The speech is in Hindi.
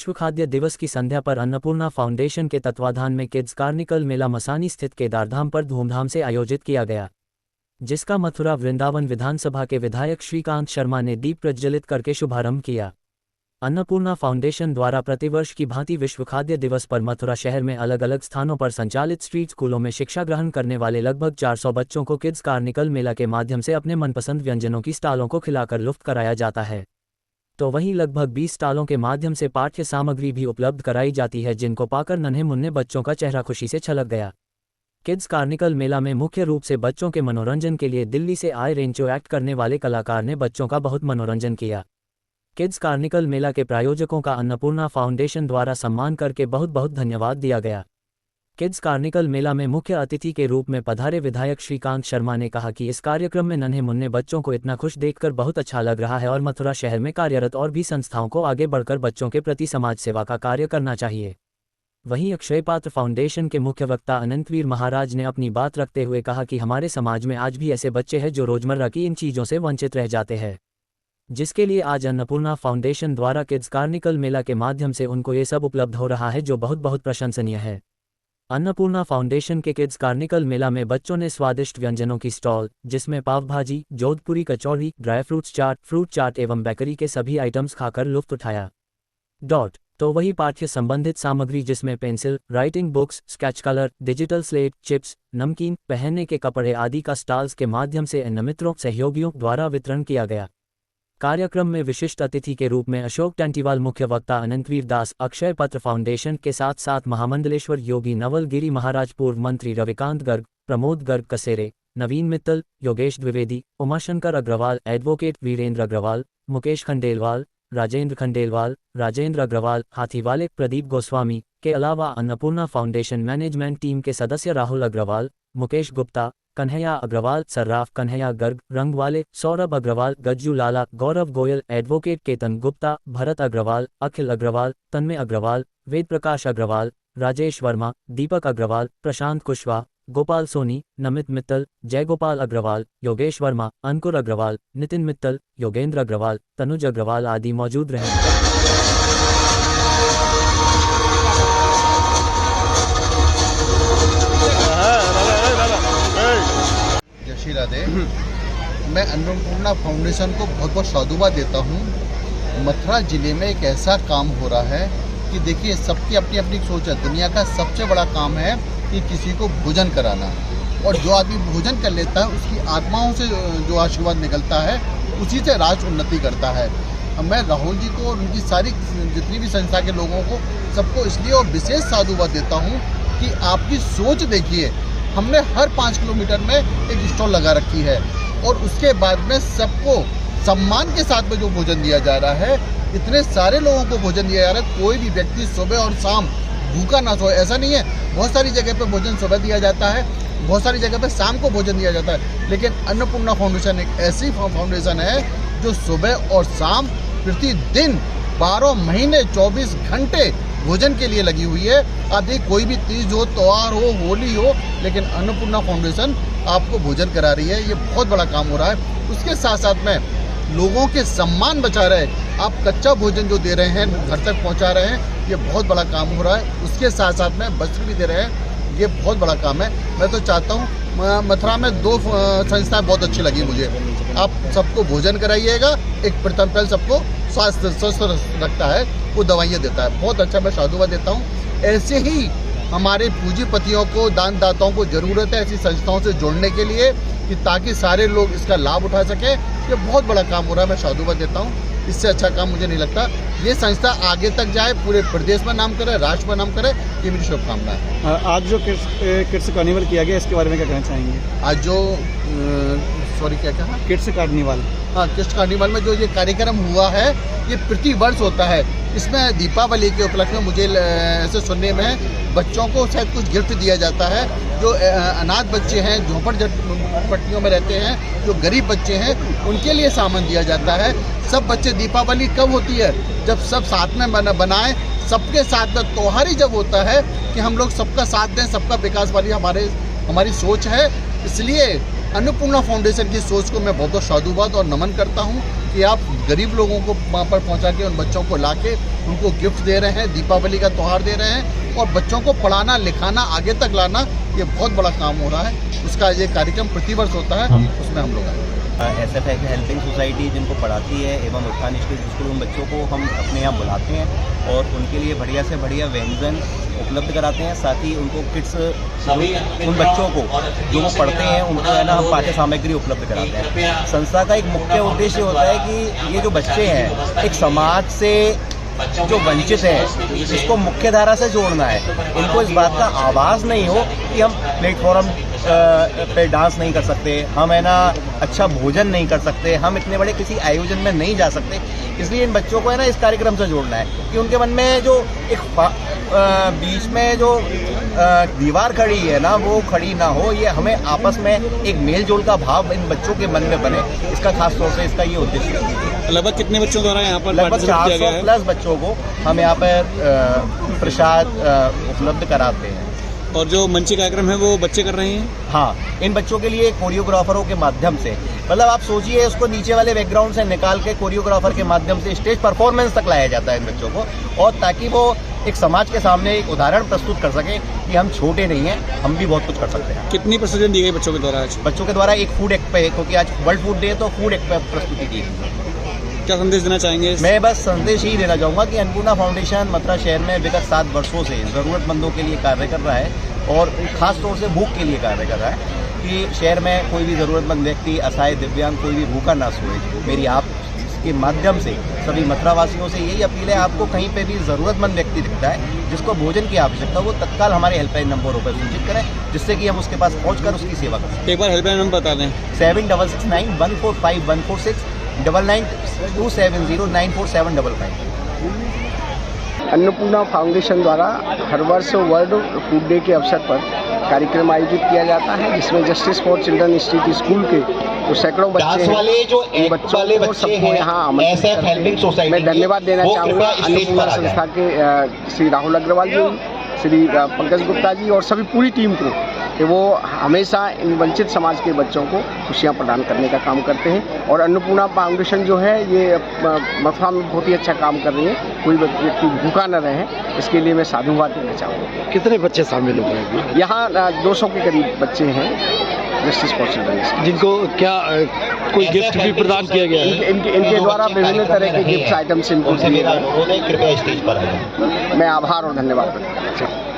विश्व खाद्य दिवस की संध्या पर अन्नपूर्णा फाउंडेशन के तत्वाधान में किड्स कार्निकल मेला मसानी स्थित केदारधाम पर धूमधाम से आयोजित किया गया, जिसका मथुरा वृंदावन विधानसभा के विधायक श्रीकांत शर्मा ने दीप प्रज्वलित करके शुभारंभ किया। अन्नपूर्णा फाउंडेशन द्वारा प्रतिवर्ष की भांति विश्व खाद्य दिवस पर मथुरा शहर में अलग अलग स्थानों पर संचालित स्ट्रीट स्कूलों में शिक्षा ग्रहण करने वाले लगभग 400 बच्चों को किड्स कार्निकल मेला के माध्यम से अपने मनपसंद व्यंजनों की स्टॉलों को खिलाकर लुफ्त कराया जाता है। तो वहीं लगभग 20 स्टॉलों के माध्यम से पाठ्य सामग्री भी उपलब्ध कराई जाती है, जिनको पाकर नन्हे मुन्ने बच्चों का चेहरा खुशी से छलक गया। किड्स कार्निकल मेला में मुख्य रूप से बच्चों के मनोरंजन के लिए दिल्ली से आए रेंचो एक्ट करने वाले कलाकार ने बच्चों का बहुत मनोरंजन किया। किड्स कार्निकल मेला के प्रायोजकों का अन्नपूर्णा फाउंडेशन द्वारा सम्मान करके बहुत बहुत धन्यवाद दिया गया। किड्स कार्निकल मेला में मुख्य अतिथि के रूप में पधारे विधायक श्रीकांत शर्मा ने कहा कि इस कार्यक्रम में नन्हे मुन्ने बच्चों को इतना खुश देखकर बहुत अच्छा लग रहा है और मथुरा शहर में कार्यरत और भी संस्थाओं को आगे बढ़कर बच्चों के प्रति समाज सेवा का कार्य करना चाहिए। वहीं अक्षय पात्र फाउंडेशन के मुख्य वक्ता अनंतवीर महाराज ने अपनी बात रखते हुए कहा कि हमारे समाज में आज भी ऐसे बच्चे हैं जो रोजमर्रा की इन चीज़ों से वंचित रह जाते हैं, जिसके लिए आज अन्नपूर्णा फाउंडेशन द्वारा किड्स कार्निकल मेला के माध्यम से उनको ये सब उपलब्ध हो रहा है, जो बहुत बहुत प्रशंसनीय है। अन्नपूर्णा फाउंडेशन के किड्स कार्निकल मेला में बच्चों ने स्वादिष्ट व्यंजनों की स्टॉल, जिसमें पाव भाजी, जोधपुरी कचौड़ी, ड्राई फ्रूट्स चाट, फ्रूट चाट एवं बेकरी के सभी आइटम्स खाकर लुत्फ उठाया। तो वही पाठ्य संबंधित सामग्री जिसमें pencil, writing books, sketch colour, digital slate, chips, नमकीन, पहनने के कपड़े आदि का स्टॉल्स के माध्यम से अन्य मित्रों सहयोगियों द्वारा वितरण किया गया। कार्यक्रम में विशिष्ट अतिथि के रूप में अशोक टंटीवाल, मुख्य वक्ता अनंतवीर दास, अक्षय पत्र फाउंडेशन के साथ साथ महामंडलेश्वर योगी नवल गिरी महाराज, पूर्व मंत्री रविकांत गर्ग, प्रमोद गर्ग कसेरे, नवीन मित्तल, योगेश द्विवेदी, उमाशंकर अग्रवाल, एडवोकेट वीरेंद्र अग्रवाल, मुकेश खंडेलवाल, राजेंद्र खंडेलवाल, राजेंद्र अग्रवाल, हाथीवाले, प्रदीप गोस्वामी के अलावा अन्नपूर्णा फाउंडेशन मैनेजमेंट टीम के सदस्य राहुल अग्रवाल, मुकेश गुप्ता, कन्हैया अग्रवाल, सर्राफ कन्हैया गर्ग, रंगवाले, सौरभ अग्रवाल, गज्जू लाला, गौरव गोयल, एडवोकेट केतन गुप्ता, भरत अग्रवाल, अखिल अग्रवाल, तन्मय अग्रवाल, वेद प्रकाश अग्रवाल, राजेश वर्मा, दीपक अग्रवाल, प्रशांत कुशवाहा, गोपाल सोनी, नमित मित्तल, जयगोपाल अग्रवाल, योगेश वर्मा, अंकुर अग्रवाल, नितिन मित्तल, योगेंद्र अग्रवाल, तनुज अग्रवाल आदि मौजूद रहे। जय श्री राधे। मैं अन्नपूर्णा फाउंडेशन को बहुत बहुत साधुवाद देता हूँ। मथुरा जिले में एक ऐसा काम हो रहा है कि देखिए, सबकी अपनी अपनी सोच है। दुनिया का सबसे बड़ा काम है कि किसी को भोजन कराना, और जो आदमी भोजन कर लेता है उसकी आत्माओं से जो आशीर्वाद निकलता है उसी से राष्ट्र उन्नति करता है। मैं राहुल जी को और उनकी सारी जितनी भी संस्था के लोगों को, सबको इसलिए और विशेष साधुवाद देता हूँ कि आपकी सोच देखिए। हमने हर 5 किलोमीटर में एक स्टॉल लगा रखी है और उसके बाद में सबको सम्मान के साथ में जो भोजन दिया जा रहा है, इतने सारे लोगों को भोजन दिया जा रहा है। कोई भी व्यक्ति सुबह और शाम भूखा ना सोए, ऐसा नहीं है। बहुत सारी जगह पे भोजन सुबह दिया जाता है, बहुत सारी जगह पे शाम को भोजन दिया जाता है, लेकिन अन्नपूर्णा फाउंडेशन एक ऐसी फाउंडेशन है जो सुबह और शाम प्रतिदिन 12 महीने 24 घंटे भोजन के लिए लगी हुई है। आप देखिए, कोई भी तीज हो, त्योहार हो, होली हो, लेकिन अन्नपूर्णा फाउंडेशन आपको भोजन करा रही है। ये बहुत बड़ा काम हो रहा है। उसके साथ साथ में लोगों के सम्मान बचा रहे, आप कच्चा भोजन जो दे रहे हैं, घर तक पहुंचा रहे हैं, ये बहुत बड़ा काम हो रहा है। उसके साथ साथ में वस्त्र भी दे रहे हैं, ये बहुत बड़ा काम है। मैं तो चाहता हूँ, मथुरा में 2 संस्थाएं बहुत अच्छी लगी मुझे। आप सबको भोजन कराइएगा, एक प्रथम पहल सबको स्वस्थ रखता है, वो दवाइयाँ देता है। बहुत अच्छा, मैं साधुवाद देता हूँ। ऐसे ही हमारे पूंजीपतियों को, दानदाताओं को ज़रूरत है ऐसी संस्थाओं से जोड़ने के लिए, कि ताकि सारे लोग इसका लाभ उठा सकें। ये बहुत बड़ा काम हो रहा है, मैं साधुवाद देता हूँ। इससे अच्छा काम मुझे नहीं लगता। ये संस्था आगे तक जाए, पूरे प्रदेश में नाम करे, राष्ट्र में नाम करे, ये मेरी शुभकामना है। आज जो किड्स कार्निवल किया गया, इसके बारे में क्या कहना चाहेंगे? आज जो क्या कहा? Kids carnival. हाँ, किड्स कार्निवल में जो ये कार्यक्रम हुआ है, ये प्रतिवर्ष होता है। इसमें दीपावली के उपलक्ष्य में मुझे ऐसे सुनने में बच्चों को शायद कुछ गिफ्ट दिया जाता है। जो अनाथ बच्चे हैं, झोपड़पट्टियों में रहते हैं, जो गरीब बच्चे हैं, उनके लिए सामान दिया जाता है। सब बच्चे, दीपावली कब होती है? जब सब साथ में बनाएं, सबके साथ में त्योहार ही जब होता है कि हम लोग सबका साथ दें, सबका विकास वाली हमारी सोच है। इसलिए अन्नपूर्णा फाउंडेशन की सोच को मैं बहुत बहुत साधुवाद और नमन करता हूँ कि आप गरीब लोगों को वहाँ पर पहुँचा के उन बच्चों को ला के उनको गिफ्ट दे रहे हैं, दीपावली का त्यौहार दे रहे हैं और बच्चों को पढ़ाना लिखाना आगे तक लाना ये बहुत बड़ा काम हो रहा है। उसका ये कार्यक्रम प्रतिवर्ष होता है, उसमें हम लोग आए। SF हेल्पिंग सोसाइटी जिनको पढ़ाती है एवं उत्थान स्टेज स्कूल उन बच्चों को हम अपने यहाँ बुलाते हैं और उनके लिए बढ़िया से बढ़िया व्यंजन उपलब्ध कराते हैं। साथ ही उनको किड्स उन बच्चों को जो वो पढ़ते हैं उनको है ना हम पाठ्य सामग्री उपलब्ध कराते हैं। संस्था का एक मुख्य उद्देश्य होता है कि ये जो बच्चे हैं एक समाज से जो वंचित है इसको मुख्य धारा से जोड़ना है। इनको इस बात का आभास नहीं हो कि हम प्लेटफॉर्म पे डांस नहीं कर सकते, हम है ना अच्छा भोजन नहीं कर सकते, हम इतने बड़े किसी आयोजन में नहीं जा सकते। इसलिए इन बच्चों को है ना इस कार्यक्रम से जोड़ना है कि उनके मन में जो एक बीच में जो दीवार खड़ी है ना वो खड़ी ना हो। ये हमें आपस में एक मेल जोल का भाव इन बच्चों के मन में बने, इसका खास तौर से इसका ये उद्देश्य है। लगभग कितने बच्चों द्वारा यहाँ पर लगभग 400 प्लस बच्चों को हम यहाँ पर प्रसाद उपलब्ध कराते हैं। और जो मंची कार्यक्रम है वो बच्चे कर रहे हैं? हाँ, इन बच्चों के लिए कोरियोग्राफरों के माध्यम से, मतलब आप सोचिए उसको नीचे वाले बैकग्राउंड से निकाल के कोरियोग्राफर के माध्यम से स्टेज परफॉर्मेंस तक लाया जाता है इन बच्चों को, और ताकि वो एक समाज के सामने एक उदाहरण प्रस्तुत कर सकें कि हम छोटे नहीं हैं, हम भी बहुत कुछ कर सकते हैं। कितनी प्रस्तुति दी गई बच्चों के द्वारा आज? बच्चों के द्वारा एक फूड एक्ट पे, क्योंकि आज वर्ल्ड फूड डे है तो फूड एक्ट पे प्रस्तुति दी गई। क्या संदेश देना चाहेंगे? मैं बस संदेश ही देना चाहूँगा कि अन्नपूर्णा फाउंडेशन मथुरा शहर में विगत 7 वर्षों से ज़रूरतमंदों के लिए कार्य कर रहा है और ख़ास तौर से भूख के लिए कार्य कर रहा है कि शहर में कोई भी ज़रूरतमंद व्यक्ति, असहाय, दिव्यांग कोई भी भूखा ना सोए। मेरी आप के माध्यम से सभी मथुरा वासियों से यही अपील है, आपको कहीं पे भी ज़रूरतमंद व्यक्ति दिखता है जिसको भोजन की आवश्यकता हो, वो तत्काल हमारे हेल्पलाइन नंबरों पर सूचित करें, जिससे कि हम उसके पास पहुंचकर उसकी सेवा कर सकें। एक बार हेल्पलाइन नंबर बता दें। 7669 145 146 9927094755। अन्नपूर्णा फाउंडेशन द्वारा हर वर्ष वर्ल्ड फूड डे के अवसर पर कार्यक्रम आयोजित किया जाता है, जिसमें justice for children institute school के जो सैकड़ों बच्चे हैं, बच्चों को सबको यहाँ आमंत्रित करते हैं। मैं धन्यवाद देना चाहूँगा अन्नपूर्णा संस्था के श्री राहुल अग्रवाल जी, श्री पंकज गुप्ता जी और सभी पूरी टीम को कि वो हमेशा इन वंचित समाज के बच्चों को खुशियाँ प्रदान करने का काम करते हैं। और अन्नपूर्णा फाउंडेशन जो है ये मथुरा में बहुत ही अच्छा काम कर रही है, कोई व्यक्ति भूखा न रहे, इसके लिए मैं साधुवाद देना चाहूँगा। कितने बच्चे शामिल हुए हैं? यहाँ 200 के करीब बच्चे हैं जस्टिस फॉर चिल्ड्रन, जिनको क्या कोई गिफ्ट भी प्रदान किया गया है? इनके द्वारा विभिन्न तरह के गिफ्ट आइटम्स इनको दिए गए। कृपया स्टेज पर आएं। मैं आभार और धन्यवाद व्यक्त करना चाहूँगा।